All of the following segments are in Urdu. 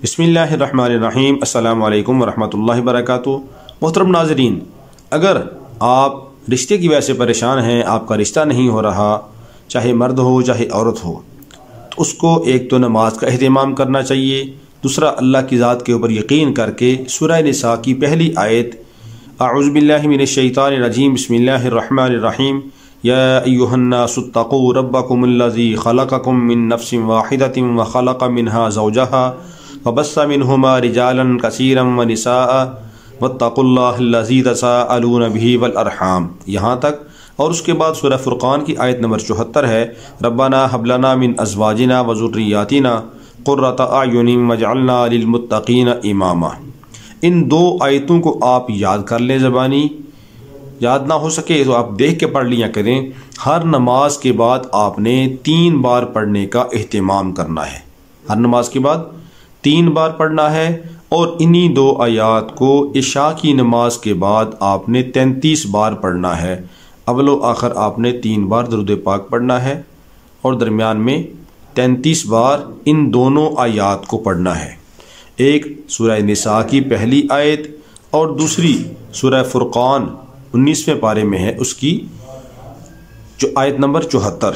بسم اللہ الرحمن الرحیم۔ السلام علیکم ورحمۃ اللہ وبرکاتہ۔ محترم ناظرین، اگر آپ رشتے کی وجہ سے پریشان ہیں، آپ کا رشتہ نہیں ہو رہا، چاہے مرد ہو چاہے عورت ہو، تو اس کو ایک تو نماز کا اہتمام کرنا چاہیے، دوسرا اللہ کی ذات کے اوپر یقین کر کے سورہ نساء کی پہلی آیت اعوذ باللہ من الشیطان الرجیم بسم اللہ الرحمن الرحیم یا ایھا الناس اتقوا ربکم الذی خلقکم من نفس واحدۃ وخلق منها زوجها وبث منهما رجالا كثيرا ونساء واتقوا الله الذي تساءلون به والارحام، یہاں تک۔ اور اس کے بعد سورہ فرقان کی آیت نمبر 74 ہے ربنا هب لنا من ازواجنا وذرياتنا قرۃ اعین واجعلنا للمتقین اماما۔ ان دو آیتوں کو آپ یاد کر لیں، زبانی یاد نہ ہو سکے تو آپ دیکھ کے پڑھ لیا کریں۔ ہر نماز کے بعد آپ نے 3 بار پڑھنے کا اہتمام کرنا ہے، ہر نماز کے بعد 3 بار پڑھنا ہے، اور انہی 2 آیات کو عشاء کی نماز کے بعد آپ نے 33 بار پڑھنا ہے۔ اول و آخر آپ نے 3 بار درود پاک پڑھنا ہے، اور درمیان میں 33 بار ان دونوں آیات کو پڑھنا ہے، ایک سورہ نساء کی پہلی آیت اور دوسری سورہ فرقان 19ویں پارے میں ہے اس کی جو آیت نمبر 74۔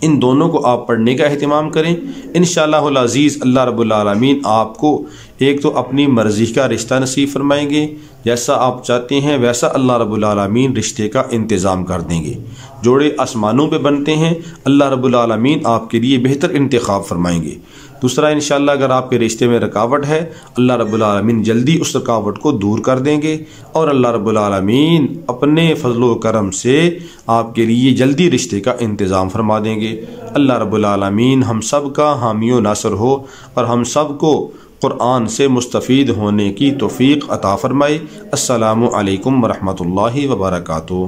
ان دونوں کو آپ پڑھنے کا اہتمام کریں، انشاءاللہ العزیز اللہ رب العالمین آپ کو ایک تو اپنی مرضی کا رشتہ نصیب فرمائیں گے، جیسا آپ چاہتے ہیں ویسا اللہ رب العالمین رشتے کا انتظام کر دیں گے۔ جوڑے آسمانوں پہ بنتے ہیں، اللہ رب العالمین آپ کے لیے بہتر انتخاب فرمائیں گے۔ دوسرا، انشاءاللہ اگر آپ کے رشتے میں رکاوٹ ہے، اللہ رب العالمین جلدی اس رکاوٹ کو دور کر دیں گے، اور اللہ رب العالمین اپنے فضل و کرم سے آپ کے لیے جلدی رشتے کا انتظام فرما دیں گے۔ اللہ رب العالمین ہم سب کا حامی و ناصر ہو، اور ہم سب کو قرآن سے مستفید ہونے کی توفیق عطا فرمائے۔ السلام علیکم ورحمۃ اللہ وبرکاتہ۔